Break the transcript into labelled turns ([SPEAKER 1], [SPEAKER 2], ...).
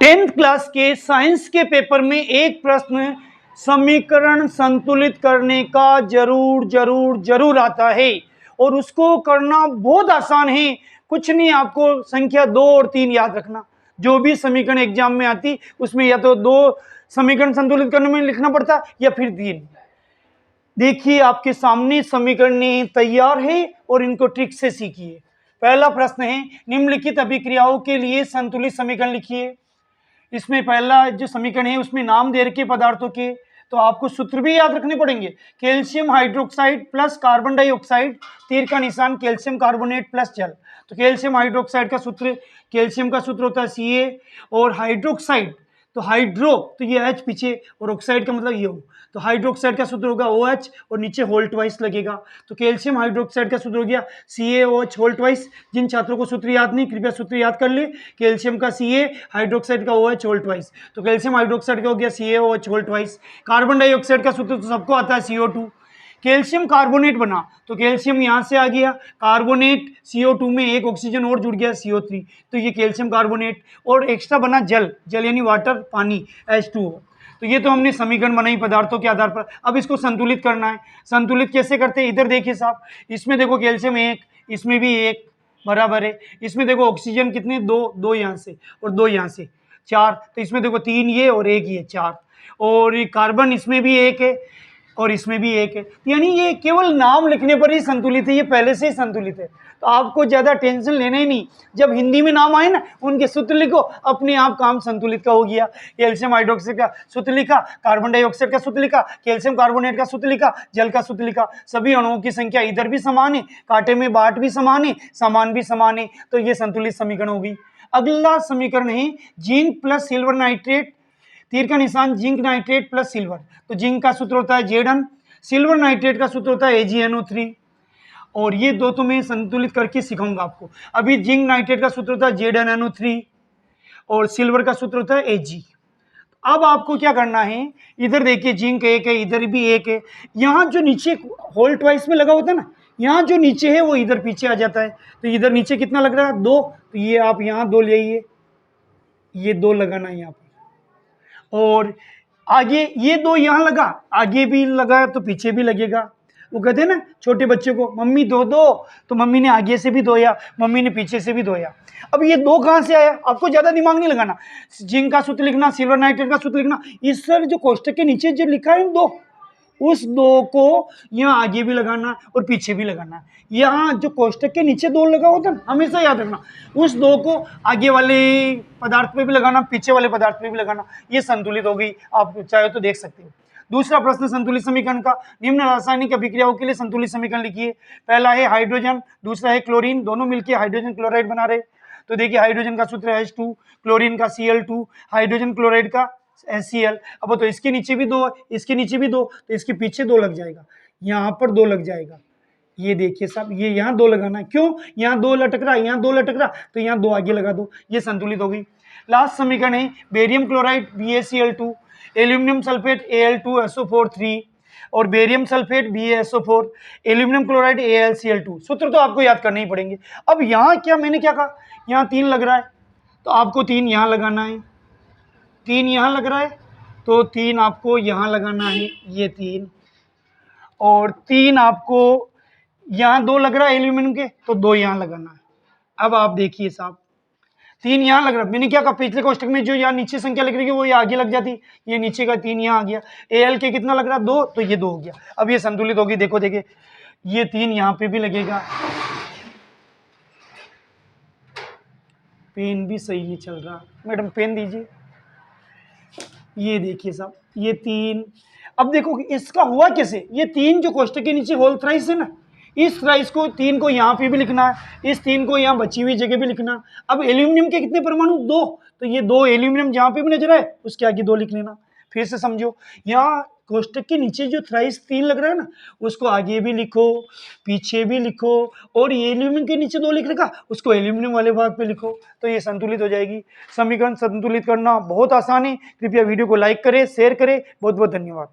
[SPEAKER 1] 10th class के science के paper में एक प्रश्न समीकरण संतुलित करने का जरूर आता है और उसको करना बहुत आसान है। कुछ नहीं, आपको संख्या 2 और 3 याद रखना। जो भी समीकरण एग्जाम में आती उसमें या तो 2 समीकरण संतुलित करने में लिखना पड़ता या फिर 3। देखिए आपके सामने समीकरण तैयार है और इनको ट्रिक से सीखिए। पहला प्रश्न है, निम्नलिखित अभिक्रियाओं के लिए संतुलित समीकरण लिखिए। इसमें पहला जो समीकरण है उसमें नाम दे रखे पदार्थों के, तो आपको सूत्र भी याद रखने पड़ेंगे। Calcium hydroxide plus carbon dioxide, तीर का निशान कैल्शियम कार्बोनेट प्लस जल। तो कैल्शियम हाइड्रोक्साइड का सूत्र, कैल्शियम का सूत्र होता है Ca, और हाइड्रोक्साइड तो हाइड्रो तो ये H पीछे और ऑक्साइड का मतलब ये हो, तो हाइड्रोक्साइड का सूत्र होगा OH और नीचे होल ट्वाइस लगेगा। तो कैल्शियम हाइड्रोक्साइड का सूत्र हो गया CaOH होल ट्वाइस। जिन छात्रों को सूत्र याद नहीं, कृपया सूत्र याद कर ले। कैल्शियम का Ca, हाइड्रोक्साइड का OH होल ट्वाइस, तो कैल्शियम हाइड्रोक्साइड का हो गया CaOH whole twice. Carbon dioxide का सूत्र तो सबको आता है CO2। कैल्शियम कार्बोनेट बना तो कैल्शियम यहाँ से आ गया, कार्बोनेट CO2 में एक ऑक्सीजन और जुड़ गया CO3, तो ये कैल्शियम कार्बोनेट। और एक्स्ट्रा बना जल, जल यानी वाटर, पानी H2O। तो ये तो हमने समीकरण बनाई पदार्थों के आधार पर। अब इसको संतुलित करना है। संतुलित कैसे करते हैं, इधर देखिए साहब, इसमें देखो कैल्शियम 1, इसमें भी 1 बराबर है। इसमें देखो ऑक्सीजन कितने, 2 यहाँ से और 2 यहाँ से, 4। तो इसमें देखो 3 ये और 1 ये, 4। और ये कार्बन इसमें भी 1 है और इसमें भी 1 है, यानी ये केवल नाम लिखने पर ही संतुलित है, ये पहले से ही संतुलित है। तो आपको ज्यादा टेंशन लेना ही नहीं। जब हिंदी में नाम आए ना उनके सूत्र लिखो, अपने आप काम संतुलित का हो गया। कैल्शियम हाइड्रोक्साइड का सूत्र लिखा, कार्बन डाइऑक्साइड का सूत्र लिखा, कैल्शियम कार्बोनेट का सूत्र लिखा, जल का सूत्र लिखा। सभी अणुओं की संख्या इधर भी समान है, कांटे में बाट भी समान है, समान भी समान है, तो ये संतुलित समीकरण होगी। अगला समीकरण है जिंक प्लस सिल्वर नाइट्रेट, तीर का निशान जिंक नाइट्रेट प्लस सिल्वर। तो जिंक का सूत्र होता है Zn, सिल्वर नाइट्रेट का सूत्र होता है AgNO3। और ये दो तो मैं संतुलित करके सिखाऊंगा आपको। अभी जिंक नाइट्रेट का सूत्र होता है ZnNO3 और सिल्वर का सूत्र होता है Ag। अब आपको क्या करना है, इधर देखिए जिंक 1 है, इधर भी 1 है। यहाँ जो नीचे होल ट्वाइस में लगा होता है ना, यहाँ जो नीचे है वो इधर पीछे आ जाता है। तो इधर नीचे कितना लग रहा है, 2, तो ये आप यहाँ 2 ले आइए, ये 2 लगाना है यहाँ पर। और आगे ये 2 यहाँ लगा, आगे भी लगा तो पीछे भी लगेगा। वो कहते हैं ना छोटे बच्चे को, मम्मी दो, तो मम्मी ने आगे से भी धोया, मम्मी ने पीछे से भी धोया। अब ये 2 कहाँ से आया, आपको ज्यादा दिमाग नहीं लगाना। जिंक का सूत्र लिखना, सिल्वर नाइट्रेट का सूत्र लिखना, इस सर जो कोष्टक के नीचे जो लिखा है 2, उस 2 को यहाँ आगे भी लगाना और पीछे भी लगाना। यहाँ जो कोष्टक के नीचे 2 लगा होता है हमेशा याद रखना, उस 2 को आगे वाले पदार्थ पे भी लगाना, पीछे वाले पदार्थ पे भी लगाना। ये संतुलित हो गई, आप चाहे तो देख सकते हो। दूसरा प्रश्न संतुलित समीकरण का, निम्न रासायनिक अभिक्रियाओं के लिए संतुलित समीकरण लिखिए। पहला है हाइड्रोजन, दूसरा है क्लोरीन, दोनों मिलकर हाइड्रोजन क्लोराइड बना रहे। तो देखिए हाइड्रोजन का सूत्र है H2, क्लोरीन का Cl2, हाइड्रोजन क्लोराइड का HCl। अब तो इसके नीचे भी 2, इसके नीचे भी 2, तो इसके पीछे 2 लग जाएगा, यहाँ पर 2 लग जाएगा। ये देखिए साहब, ये यहाँ 2 लगाना है, क्यों, यहाँ 2 लटक रहा, यहाँ 2 लटक रहा, तो यहाँ 2 आगे लगा दो, ये संतुलित हो गई। लास्ट समीकरण है barium chloride BaCl2, aluminium sulphate Al2SO4 और barium sulphate BaSO4, aluminium chloride AlCl2। सूत्र तो आपको याद करने ही पड़ेंगे। अब यहाँ क्या मैंने क्या कहा, यहाँ 3 लग रहा है, तो आपको 3 यहाँ लगाना है, 3 यहाँ लग रहा है तो 3 आपको यहाँ लगाना है, ये 3, और 3 आपको यहाँ 2 लग रहा है एल्यूमिनियम के, तो 2 यहाँ लगाना है। अब आप देखिए साहब, 3 यहाँ लग रहा है, मैंने क्या कहा, पिछले कोष्टक में जो यहाँ नीचे संख्या लिख रही है वो ये आगे लग जाती, ये नीचे का 3 यहाँ आ गया। Al के कितना लग रहा है, 2, तो ये 2 हो गया। अब ये संतुलित होगी, देखो देखिए, ये 3 यहाँ पे भी लगेगा। पेन भी सही नहीं चल रहा, मैडम पेन दीजिए। ये देखिए साहब, ये 3, अब देखो इसका हुआ कैसे, ये 3 जो कोष्टक के नीचे होल थ्राइस है ना, इस थ्राइस को 3 को यहाँ पे भी लिखना है, इस 3 को यहाँ बची हुई जगह भी लिखना। अब एल्यूमिनियम के कितने परमाणु, 2, तो ये 2 एल्यूमिनियम जहाँ पे भी नजर आए उसके आगे 2 लिख लेना। फिर से समझो, यहाँ कोष्टक के नीचे जो थ्राइस 3 लग रहा है ना, उसको आगे भी लिखो, पीछे भी लिखो, और ये एल्यूमिनियम के नीचे 2 लिख रखा, उसको एल्यूमिनियम वाले भाग पे लिखो, तो ये संतुलित हो जाएगी। समीकरण संतुलित करना बहुत आसान है। कृपया वीडियो को लाइक करें, शेयर करें। बहुत बहुत धन्यवाद।